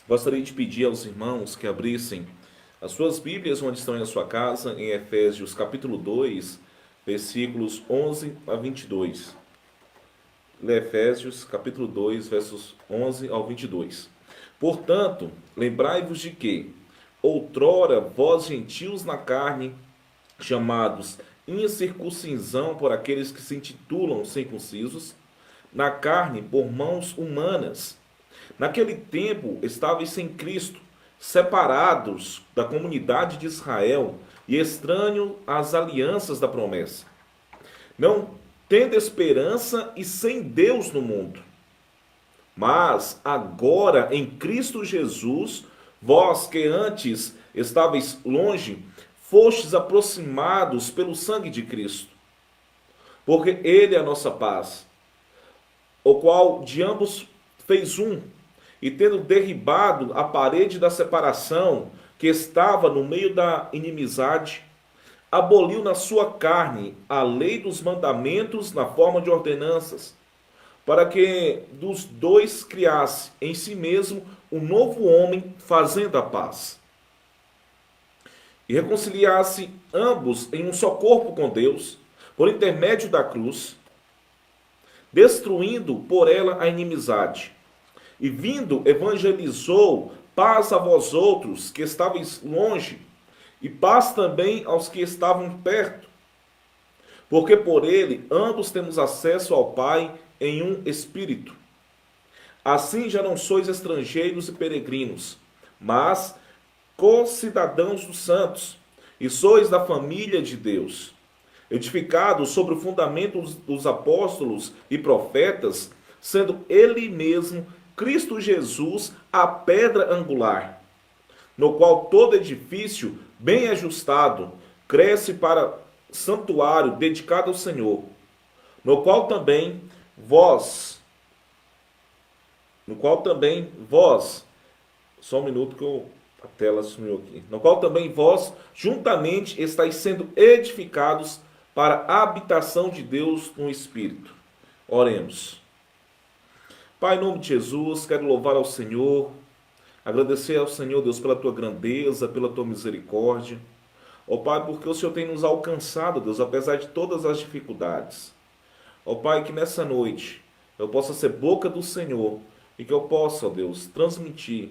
Gostaria de pedir aos irmãos que abrissem as suas Bíblias onde estão na sua casa, em Efésios capítulo 2, versículos 11 a 22. Efésios capítulo 2, versos 11 ao 22. Portanto, lembrai-vos de que, outrora, vós gentios na carne, chamados incircuncisão por aqueles que se intitulam circuncisos, na carne por mãos humanas. Naquele tempo estáveis sem Cristo, separados da comunidade de Israel e estranhos às alianças da promessa, não tendo esperança e sem Deus no mundo. Mas agora em Cristo Jesus, vós que antes estáveis longe, fostes aproximados pelo sangue de Cristo, porque Ele é a nossa paz, o qual de ambos fez um, e tendo derribado a parede da separação que estava no meio da inimizade, aboliu na sua carne a lei dos mandamentos na forma de ordenanças, para que dos dois criasse em si mesmo um novo homem, fazendo a paz, e reconciliasse ambos em um só corpo com Deus, por intermédio da cruz, destruindo por ela a inimizade. E vindo, evangelizou paz a vós outros que estáveis longe, e paz também aos que estavam perto. Porque por ele ambos temos acesso ao Pai em um espírito. Assim já não sois estrangeiros e peregrinos, mas co-cidadãos dos santos, e sois da família de Deus, edificados sobre o fundamento dos apóstolos e profetas, sendo ele mesmo Cristo Jesus a pedra angular, no qual todo edifício bem ajustado cresce para santuário dedicado ao Senhor, no qual também vós, só um minuto que a tela sumiu aqui, no qual também vós juntamente estáis sendo edificados para a habitação de Deus no Espírito. Oremos. Pai, em nome de Jesus, quero louvar ao Senhor, agradecer ao Senhor, Deus, pela tua grandeza, pela tua misericórdia. Ó Pai, porque o Senhor tem nos alcançado, Deus, apesar de todas as dificuldades. Ó Pai, que nessa noite eu possa ser boca do Senhor e que eu possa, ó Deus, transmitir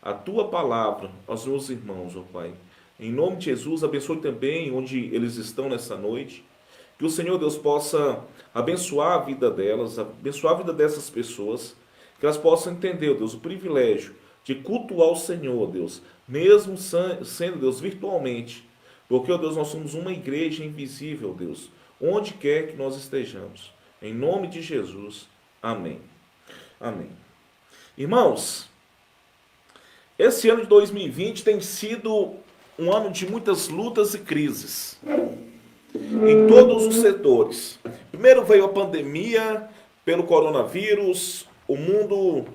a tua palavra aos meus irmãos, ó Pai. Em nome de Jesus, abençoe também onde eles estão nessa noite. Que o Senhor, Deus, possa abençoar a vida delas, abençoar a vida dessas pessoas, que elas possam entender, Deus, o privilégio de cultuar o Senhor, Deus, mesmo sendo, Deus, virtualmente. Porque, ó Deus, nós somos uma igreja invisível, Deus, onde quer que nós estejamos. Em nome de Jesus. Amém. Amém. Irmãos, esse ano de 2020 tem sido um ano de muitas lutas e crises em todos os setores. Primeiro veio a pandemia pelo coronavírus, o mundo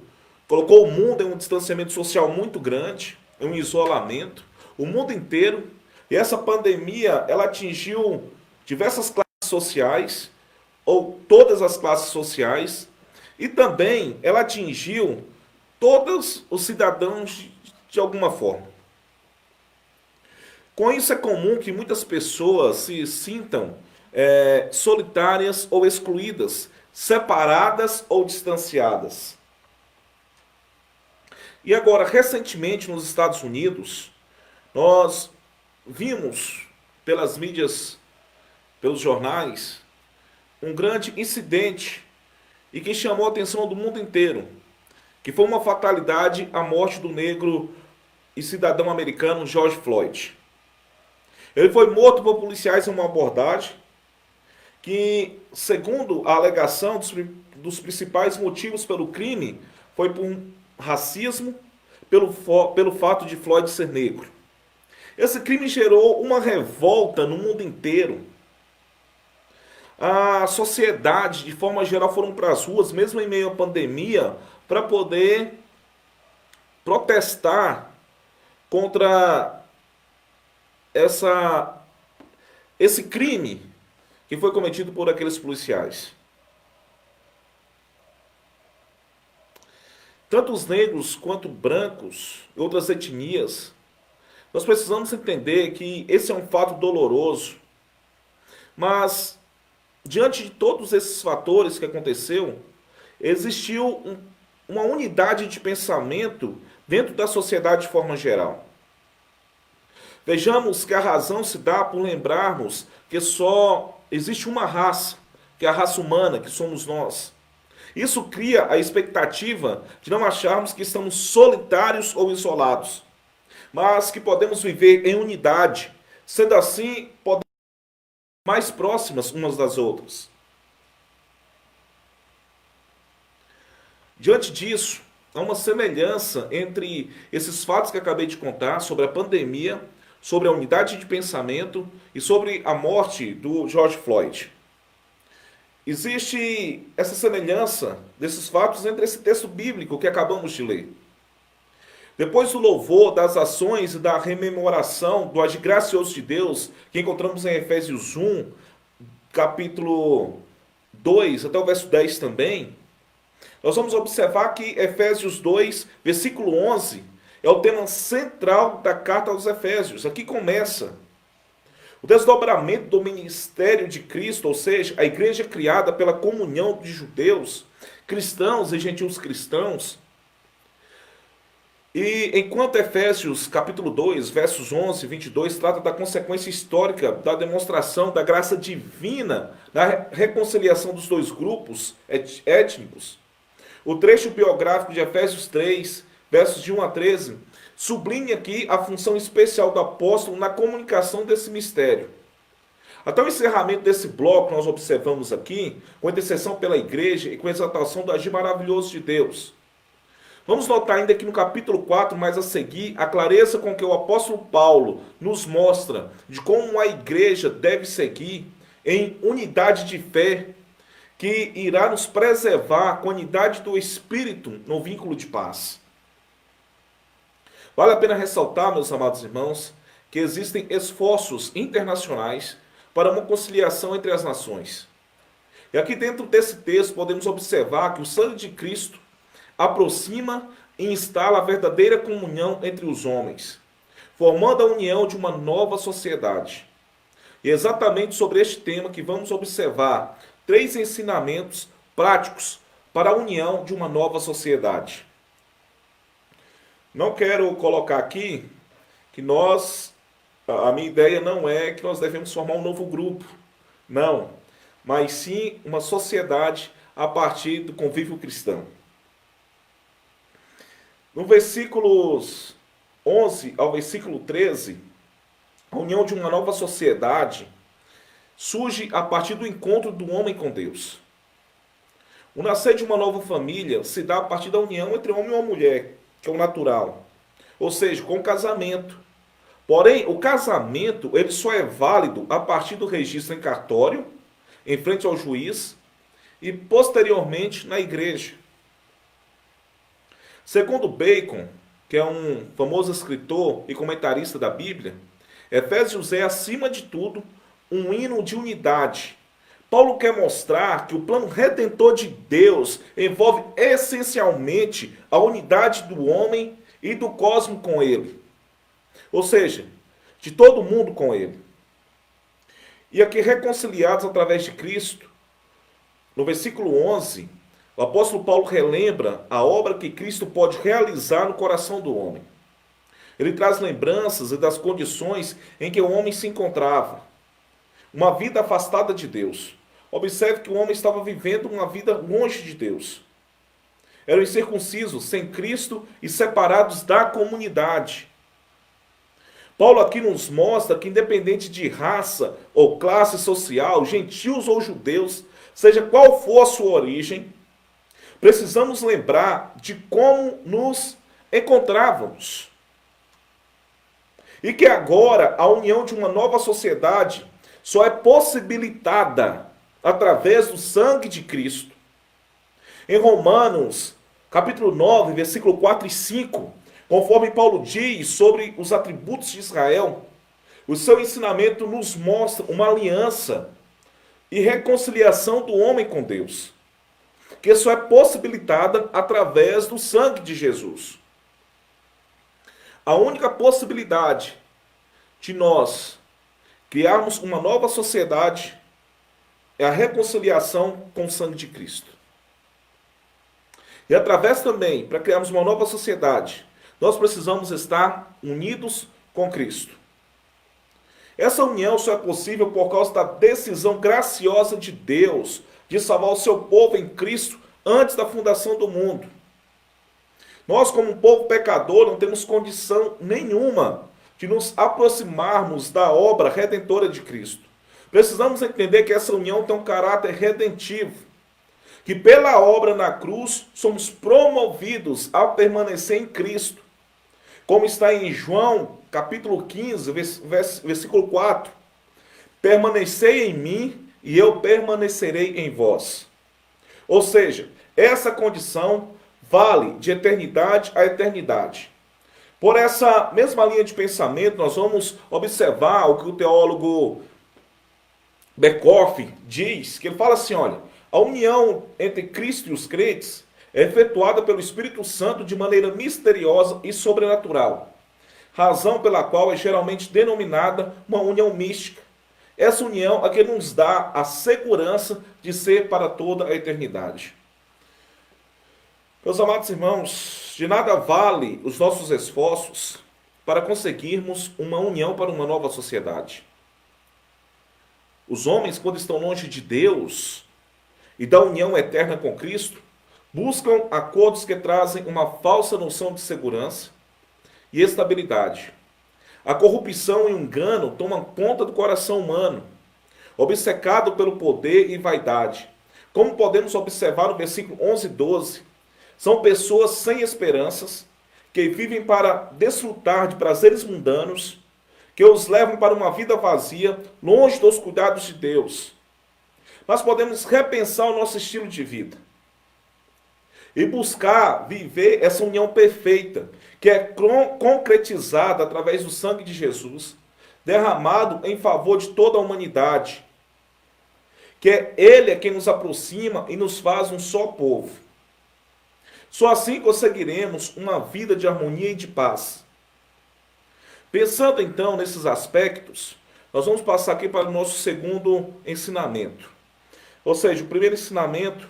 colocou o mundo em um distanciamento social muito grande, em um isolamento, o mundo inteiro. E essa pandemia, ela atingiu diversas classes sociais, ou todas as classes sociais, e também ela atingiu todos os cidadãos de alguma forma. Com isso é comum que muitas pessoas se sintam solitárias ou excluídas, separadas ou distanciadas. E agora, recentemente, nos Estados Unidos, nós vimos pelas mídias, pelos jornais, um grande incidente e que chamou a atenção do mundo inteiro, que foi uma fatalidade, a morte do negro e cidadão americano George Floyd. Ele foi morto por policiais em uma abordagem que, segundo a alegação dos principais motivos pelo crime, foi por racismo, pelo fato de Floyd ser negro. Esse crime gerou uma revolta no mundo inteiro. A sociedade, de forma geral, foram para as ruas, mesmo em meio à pandemia, para poder protestar contra esse crime que foi cometido por aqueles policiais. tanto os negros quanto brancos e outras etnias, nós precisamos entender que esse é um fato doloroso, mas diante de todos esses fatores que aconteceu, existiu uma unidade de pensamento dentro da sociedade de forma geral. Vejamos que a razão se dá por lembrarmos que só existe uma raça, que é a raça humana, que somos nós. Isso cria a expectativa de não acharmos que estamos solitários ou isolados, mas que podemos viver em unidade. Sendo assim, podemos ser mais próximas umas das outras. Diante disso, há uma semelhança entre esses fatos que acabei de contar sobre a pandemia, sobre a unidade de pensamento e sobre a morte do George Floyd. Existe essa semelhança desses fatos entre esse texto bíblico que acabamos de ler. Depois do louvor, das ações e da rememoração do agir gracioso de Deus, que encontramos em Efésios 1, capítulo 2, até o verso 10 também, nós vamos observar que Efésios 2, versículo 11, é o tema central da carta aos Efésios. Aqui começa o desdobramento do ministério de Cristo, ou seja, a igreja criada pela comunhão de judeus, cristãos e gentios cristãos. E enquanto Efésios capítulo 2, versos 11 e 22, trata da consequência histórica da demonstração da graça divina na reconciliação dos dois grupos étnicos, o trecho biográfico de Efésios 3, versos de 1 a 13, sublinha aqui a função especial do apóstolo na comunicação desse mistério. Até o encerramento desse bloco, nós observamos aqui, com intercessão pela igreja e com exaltação do agir maravilhoso de Deus. Vamos notar ainda que no capítulo 4, mais a seguir, a clareza com que o apóstolo Paulo nos mostra de como a igreja deve seguir em unidade de fé, que irá nos preservar com a unidade do Espírito no vínculo de paz. Vale a pena ressaltar, meus amados irmãos, que existem esforços internacionais para uma conciliação entre as nações. E aqui dentro desse texto podemos observar que o sangue de Cristo aproxima e instala a verdadeira comunhão entre os homens, formando a união de uma nova sociedade. E é exatamente sobre este tema que vamos observar 3 ensinamentos práticos para a união de uma nova sociedade. Não quero colocar aqui que a minha ideia não é que nós devemos formar um novo grupo, não, mas sim uma sociedade a partir do convívio cristão. No versículos 11 ao versículo 13, a união de uma nova sociedade surge a partir do encontro do homem com Deus. O nascer de uma nova família se dá a partir da união entre homem e uma mulher, que é o natural, ou seja, com o casamento. Porém, o casamento ele só é válido a partir do registro em cartório, em frente ao juiz, e posteriormente na igreja. Segundo Bacon, que é um famoso escritor e comentarista da Bíblia, Efésios é, acima de tudo, um hino de unidade. Paulo quer mostrar que o plano redentor de Deus envolve essencialmente a unidade do homem e do cosmos com ele. Ou seja, de todo mundo com ele. E aqui reconciliados através de Cristo, no versículo 11, o apóstolo Paulo relembra a obra que Cristo pode realizar no coração do homem. Ele traz lembranças das condições em que o homem se encontrava. Uma vida afastada de Deus. Observe que o homem estava vivendo uma vida longe de Deus. Eram incircuncisos, sem Cristo e separados da comunidade. Paulo aqui nos mostra que independente de raça ou classe social, gentios ou judeus, seja qual for a sua origem, precisamos lembrar de como nos encontrávamos. E que agora a união de uma nova sociedade só é possibilitada através do sangue de Cristo. Em Romanos, capítulo 9, versículo 4 e 5, conforme Paulo diz sobre os atributos de Israel, o seu ensinamento nos mostra uma aliança e reconciliação do homem com Deus. que só é possibilitada através do sangue de Jesus. A única possibilidade de nós criarmos uma nova sociedade é a reconciliação com o sangue de Cristo. E através também, para criarmos uma nova sociedade, nós precisamos estar unidos com Cristo. Essa união só é possível por causa da decisão graciosa de Deus de salvar o seu povo em Cristo antes da fundação do mundo. Nós, como um povo pecador, não temos condição nenhuma de nos aproximarmos da obra redentora de Cristo. Precisamos entender que essa união tem um caráter redentivo, que pela obra na cruz somos promovidos a permanecer em Cristo. Como está em João, capítulo 15, versículo 4. Permanecei em mim e eu permanecerei em vós. Ou seja, essa condição vale de eternidade a eternidade. Por essa mesma linha de pensamento, nós vamos observar o que o teólogo Berkhoff diz, que ele fala assim, olha, a união entre Cristo e os crentes é efetuada pelo Espírito Santo de maneira misteriosa e sobrenatural, razão pela qual é geralmente denominada uma união mística. Essa união é que nos dá a segurança de ser para toda a eternidade. Meus amados irmãos, de nada vale os nossos esforços para conseguirmos uma união para uma nova sociedade. Os homens, quando estão longe de Deus e da união eterna com Cristo, buscam acordos que trazem uma falsa noção de segurança e estabilidade. A corrupção e o engano tomam conta do coração humano, obcecado pelo poder e vaidade. Como podemos observar no versículo 11 e 12, são pessoas sem esperanças, que vivem para desfrutar de prazeres mundanos, que os levam para uma vida vazia, longe dos cuidados de Deus. Mas podemos repensar o nosso estilo de vida e buscar viver essa união perfeita, que é concretizada através do sangue de Jesus, derramado em favor de toda a humanidade, que Ele é quem nos aproxima e nos faz um só povo. Só assim conseguiremos uma vida de harmonia e de paz. Pensando então nesses aspectos, nós vamos passar aqui para o nosso segundo ensinamento. Ou seja, o primeiro ensinamento,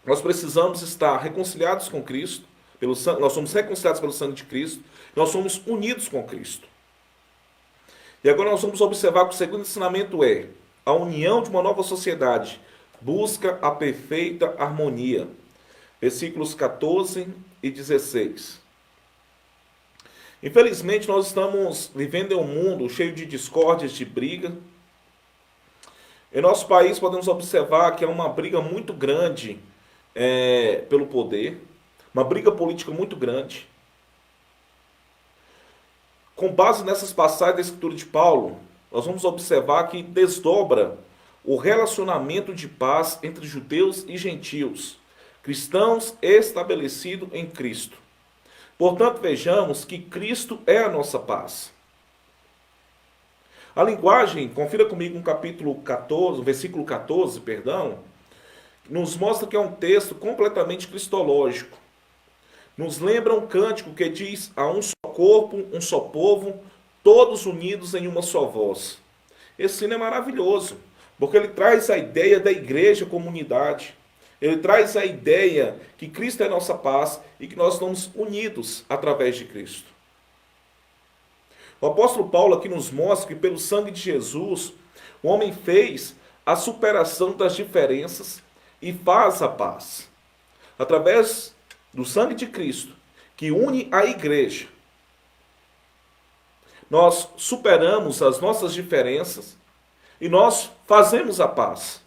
nós precisamos estar reconciliados com Cristo, nós somos reconciliados pelo sangue de Cristo, nós somos unidos com Cristo. E agora nós vamos observar que o segundo ensinamento é a união de uma nova sociedade, busca a perfeita harmonia. Versículos 14 e 16. Infelizmente, nós estamos vivendo em um mundo cheio de discórdias, de briga. Em nosso país, podemos observar que é uma briga muito grande pelo poder, uma briga política muito grande. Com base nessas passagens da Escritura de Paulo, nós vamos observar que desdobra o relacionamento de paz entre judeus e gentios, cristãos estabelecidos em Cristo. Portanto, vejamos que Cristo é a nossa paz. A linguagem, confira comigo no capítulo 14, versículo 14, nos mostra que é um texto completamente cristológico. Nos lembra um cântico que diz: há um só corpo, um só povo, todos unidos em uma só voz. Esse hino é maravilhoso, porque ele traz a ideia da igreja comunidade. Ele traz a ideia que Cristo é a nossa paz e que nós estamos unidos através de Cristo. O apóstolo Paulo aqui nos mostra que pelo sangue de Jesus, o homem fez a superação das diferenças e faz a paz. Através do sangue de Cristo, que une a igreja, nós superamos as nossas diferenças e nós fazemos a paz.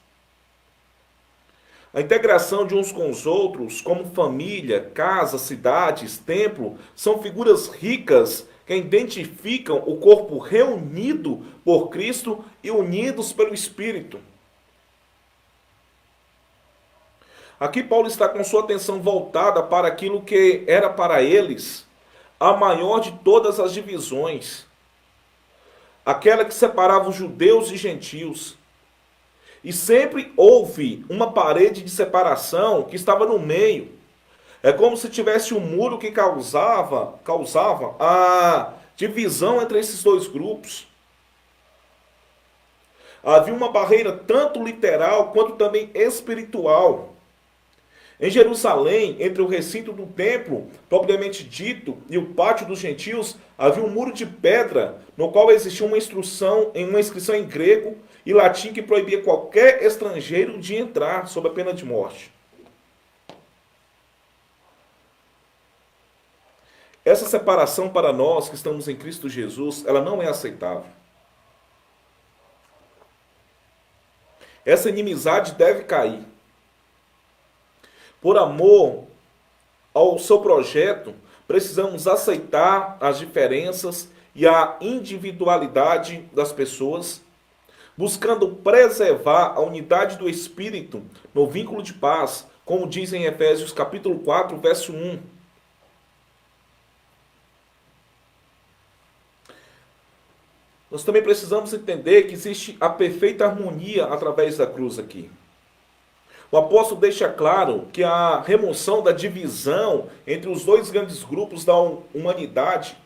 A integração de uns com os outros, como família, casa, cidades, templo, são figuras ricas que identificam o corpo reunido por Cristo e unidos pelo Espírito. Aqui Paulo está com sua atenção voltada para aquilo que era para eles a maior de todas as divisões, aquela que separava os judeus e gentios. E sempre houve uma parede de separação que estava no meio. É como se tivesse um muro que causava a divisão entre esses dois grupos. Havia uma barreira tanto literal quanto também espiritual. Em Jerusalém, entre o recinto do templo, propriamente dito, e o pátio dos gentios, havia um muro de pedra, no qual existia uma inscrição em grego e latim que proibia qualquer estrangeiro de entrar sob a pena de morte. Essa separação para nós que estamos em Cristo Jesus, ela não é aceitável. Essa inimizade deve cair. Por amor ao seu projeto, precisamos aceitar as diferenças e a individualidade das pessoas, buscando preservar a unidade do Espírito no vínculo de paz, como diz em Efésios capítulo 4, verso 1. Nós também precisamos entender que existe a perfeita harmonia através da cruz aqui. O apóstolo deixa claro que a remoção da divisão entre os dois grandes grupos da humanidade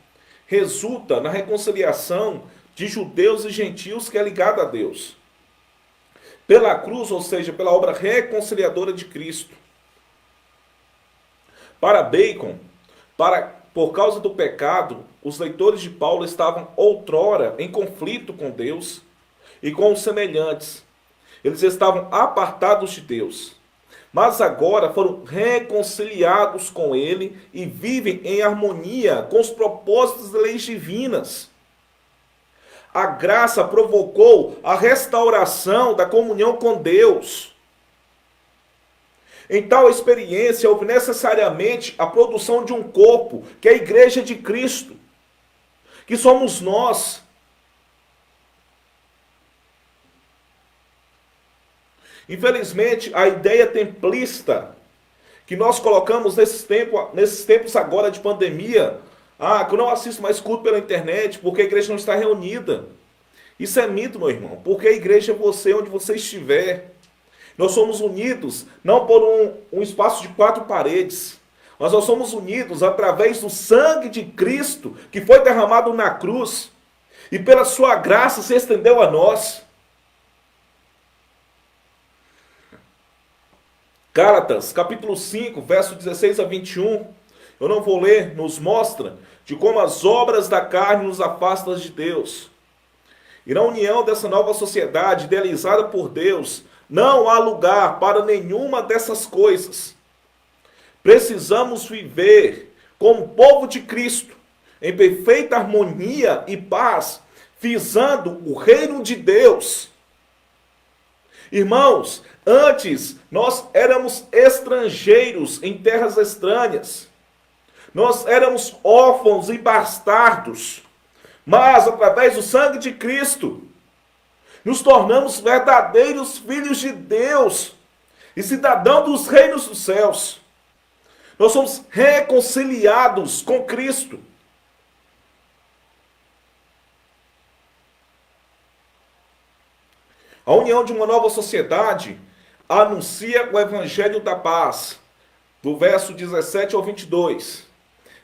resulta na reconciliação de judeus e gentios que é ligada a Deus. Pela cruz, ou seja, pela obra reconciliadora de Cristo. Para Bacon, por causa do pecado, os leitores de Paulo estavam outrora em conflito com Deus e com os semelhantes. Eles estavam apartados de Deus, mas agora foram reconciliados com Ele e vivem em harmonia com os propósitos das leis divinas. A graça provocou a restauração da comunhão com Deus. Em tal experiência, houve necessariamente a produção de um corpo, que é a Igreja de Cristo, que somos nós. Infelizmente, a ideia templista que nós colocamos nesses tempos agora de pandemia, que eu não assisto mais culto pela internet porque a igreja não está reunida. Isso é mito, meu irmão, porque a igreja é você onde você estiver. Nós somos unidos não por um espaço de 4 paredes, mas nós somos unidos através do sangue de Cristo que foi derramado na cruz e pela sua graça se estendeu a nós. Gálatas, capítulo 5, verso 16 a 21, eu não vou ler, nos mostra de como as obras da carne nos afastam de Deus. E na união dessa nova sociedade idealizada por Deus, não há lugar para nenhuma dessas coisas. Precisamos viver como povo de Cristo, em perfeita harmonia e paz, visando o reino de Deus. Irmãos, antes nós éramos estrangeiros em terras estranhas. Nós éramos órfãos e bastardos. Mas através do sangue de Cristo, nos tornamos verdadeiros filhos de Deus e cidadãos dos reinos dos céus. Nós somos reconciliados com Cristo. A união de uma nova sociedade anuncia o evangelho da paz, do verso 17 ao 22.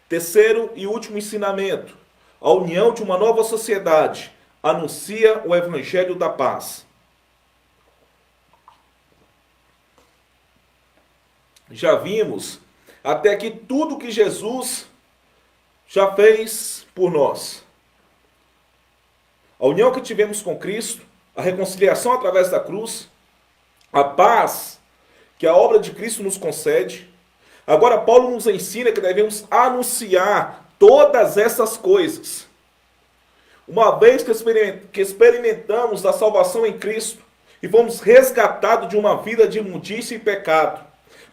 Terceiro e último ensinamento. A união de uma nova sociedade anuncia o evangelho da paz. Já vimos até aqui tudo que Jesus já fez por nós. A união que tivemos com Cristo, a reconciliação através da cruz, a paz que a obra de Cristo nos concede. Agora Paulo nos ensina que devemos anunciar todas essas coisas. Uma vez que experimentamos da salvação em Cristo e fomos resgatados de uma vida de imundícia e pecado,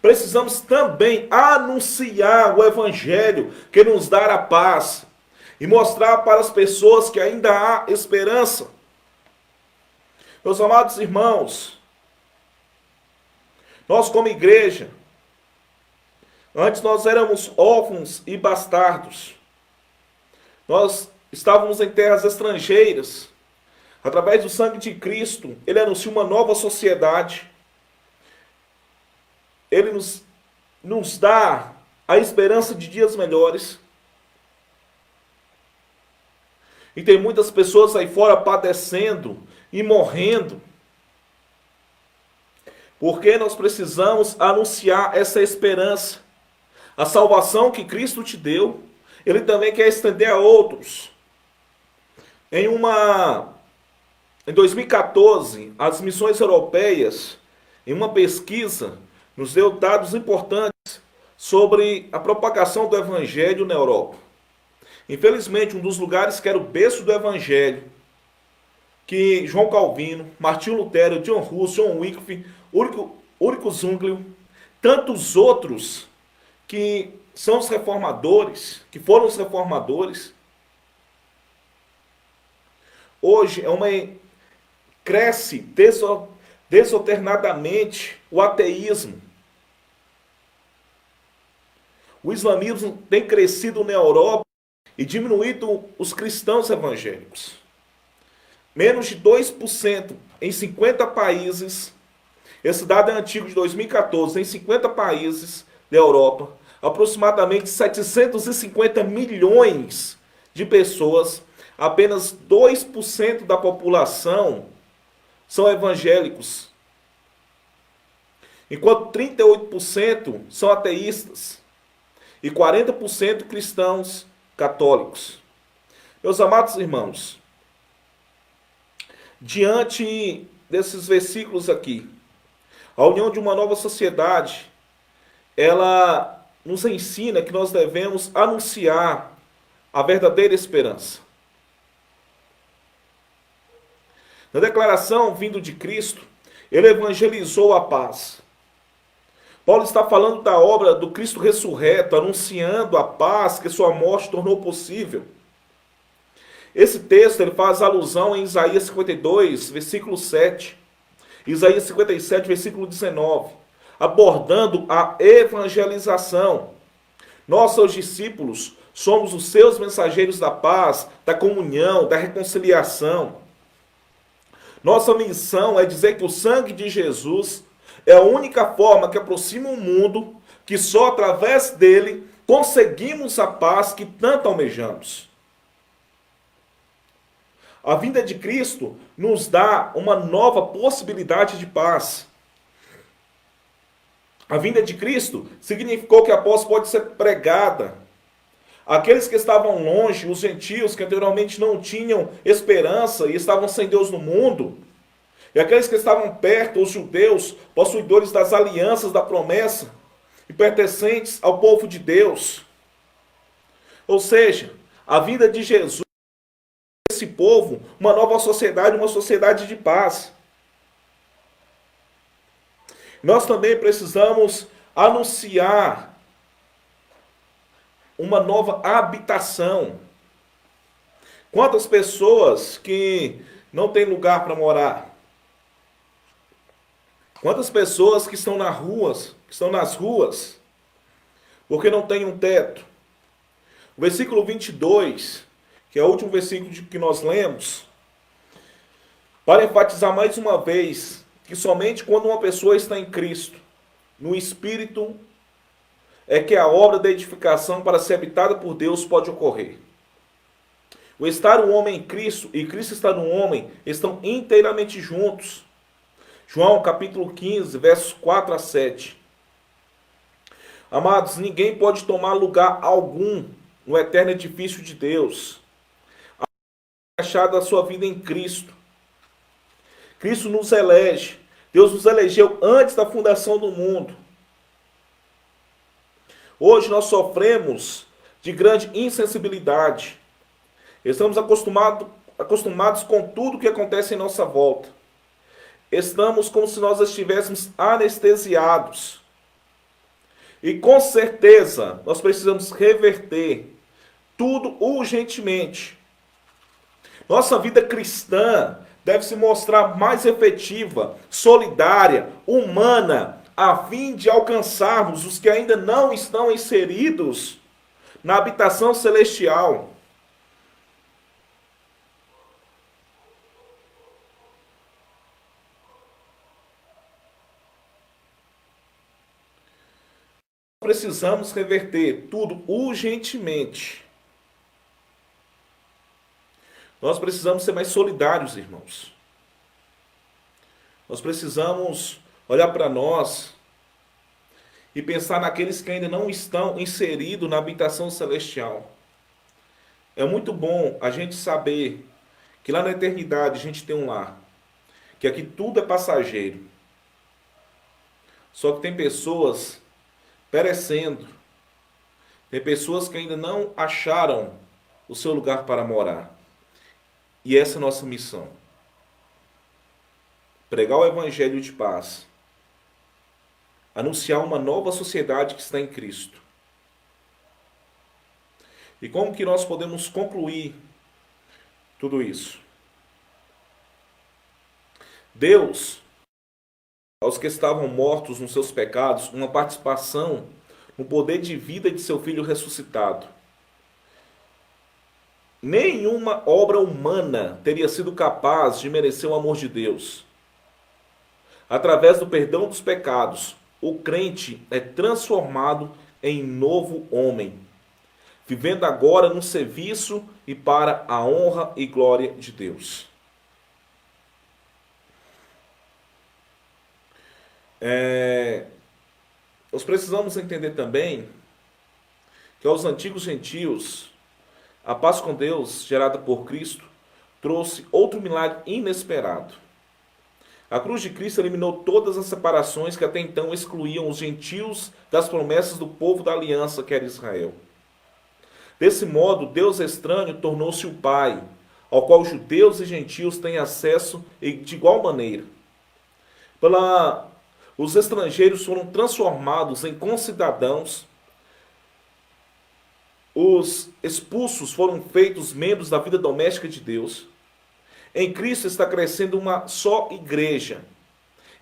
precisamos também anunciar o evangelho que nos dá a paz e mostrar para as pessoas que ainda há esperança. Meus amados irmãos, nós como igreja, antes nós éramos órfãos e bastardos. Nós estávamos em terras estrangeiras. Através do sangue de Cristo, ele anuncia uma nova sociedade. Ele nos dá a esperança de dias melhores. E tem muitas pessoas aí fora padecendo e morrendo. Porque nós precisamos anunciar essa esperança. A salvação que Cristo te deu, ele também quer estender a outros. Em 2014, as missões europeias, em uma pesquisa, nos deu dados importantes sobre a propagação do Evangelho na Europa. Infelizmente, um dos lugares que era o berço do Evangelho, que João Calvino, Martinho Lutero, John Hus, John Wycliffe, Ulrich Zwingli, tantos outros que são os reformadores, que foram os reformadores, hoje cresce desordernadamente o ateísmo. O islamismo tem crescido na Europa e diminuído os cristãos evangélicos. Menos de 2% em 50 países. Esse dado é antigo, de 2014. Em 50 países da Europa, aproximadamente 750 milhões de pessoas, apenas 2% da população são evangélicos, enquanto 38% são ateístas e 40% cristãos católicos. Meus amados irmãos, diante desses versículos aqui, a união de uma nova sociedade, ela nos ensina que nós devemos anunciar a verdadeira esperança. Na declaração vindo de Cristo, ele evangelizou a paz. Paulo está falando da obra do Cristo ressurreto, anunciando a paz que sua morte tornou possível. Esse texto ele faz alusão em Isaías 52, versículo 7. Isaías 57, versículo 19. Abordando a evangelização. Nós, seus discípulos, somos os seus mensageiros da paz, da comunhão, da reconciliação. Nossa missão é dizer que o sangue de Jesus é a única forma que aproxima o mundo, que só através dele conseguimos a paz que tanto almejamos. A vinda de Cristo nos dá uma nova possibilidade de paz. A vinda de Cristo significou que a paz pode ser pregada. Aqueles que estavam longe, os gentios que anteriormente não tinham esperança e estavam sem Deus no mundo, e aqueles que estavam perto, os judeus, possuidores das alianças da promessa e pertencentes ao povo de Deus. Ou seja, a vinda de Jesus, esse povo, uma nova sociedade, uma sociedade de paz. Nós também precisamos anunciar uma nova habitação. Quantas pessoas que não têm lugar para morar? Quantas pessoas que estão nas ruas, porque não têm um teto? O versículo 22, que é o último versículo que nós lemos, para enfatizar mais uma vez que somente quando uma pessoa está em Cristo, no Espírito, é que a obra da edificação para ser habitada por Deus pode ocorrer. O estar o homem em Cristo e Cristo estar no homem estão inteiramente juntos. João capítulo 15, versos 4 a 7. Amados, ninguém pode tomar lugar algum no eterno edifício de Deus. Achado a sua vida em Cristo. Cristo nos elege. Deus nos elegeu antes da fundação do mundo. Hoje nós sofremos de grande insensibilidade. Estamos acostumados com tudo que acontece em nossa volta. Estamos como se nós estivéssemos anestesiados. E com certeza nós precisamos reverter tudo urgentemente. Nossa vida cristã deve se mostrar mais efetiva, solidária, humana, a fim de alcançarmos os que ainda não estão inseridos na habitação celestial. precisamos reverter tudo urgentemente. Nós precisamos ser mais solidários, irmãos. Nós precisamos olhar para nós e pensar naqueles que ainda não estão inseridos na habitação celestial. É muito bom a gente saber que lá na eternidade a gente tem um lar, que aqui tudo é passageiro. Só que tem pessoas perecendo, tem pessoas que ainda não acharam o seu lugar para morar. E essa é a nossa missão. Pregar o evangelho de paz. Anunciar uma nova sociedade que está em Cristo. E como que nós podemos concluir tudo isso? Deus, aos que estavam mortos nos seus pecados, uma participação no poder de vida de seu Filho ressuscitado. Nenhuma obra humana teria sido capaz de merecer o amor de Deus. Através do perdão dos pecados, o crente é transformado em novo homem, vivendo agora no serviço e para a honra e glória de Deus. Nós precisamos entender também que aos antigos gentios, a paz com Deus, gerada por Cristo, trouxe outro milagre inesperado. A cruz de Cristo eliminou todas as separações que até então excluíam os gentios das promessas do povo da aliança que era Israel. Desse modo, Deus estranho tornou-se o Pai, ao qual judeus e gentios têm acesso de igual maneira. Os estrangeiros foram transformados em concidadãos. Os expulsos foram feitos membros da vida doméstica de Deus. Em Cristo está crescendo uma só igreja.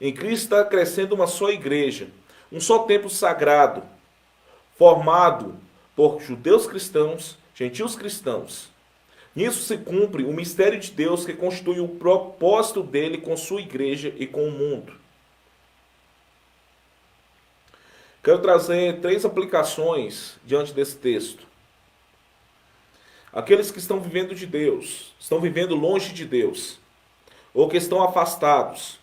Em Cristo está crescendo uma só igreja. Um só templo sagrado, formado por judeus cristãos, gentios cristãos. Nisso se cumpre o mistério de Deus que constitui o propósito dele com sua igreja e com o mundo. Quero trazer 3 aplicações diante desse texto. Aqueles que estão vivendo de Deus, estão vivendo longe de Deus, ou que estão afastados,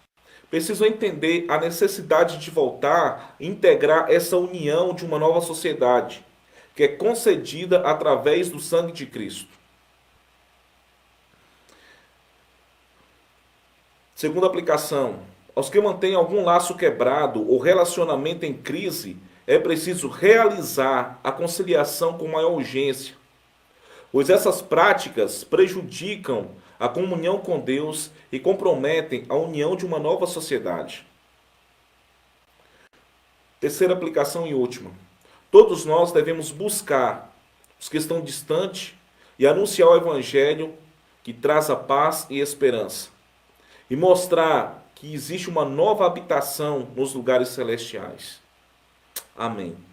precisam entender a necessidade de voltar e integrar essa união de uma nova sociedade, que é concedida através do sangue de Cristo. Segunda aplicação: aos que mantêm algum laço quebrado ou relacionamento em crise, é preciso realizar a conciliação com maior urgência, pois essas práticas prejudicam a comunhão com Deus e comprometem a união de uma nova sociedade. Terceira aplicação e última: todos nós devemos buscar os que estão distantes e anunciar o Evangelho que traz a paz e esperança, e mostrar que existe uma nova habitação nos lugares celestiais. Amém.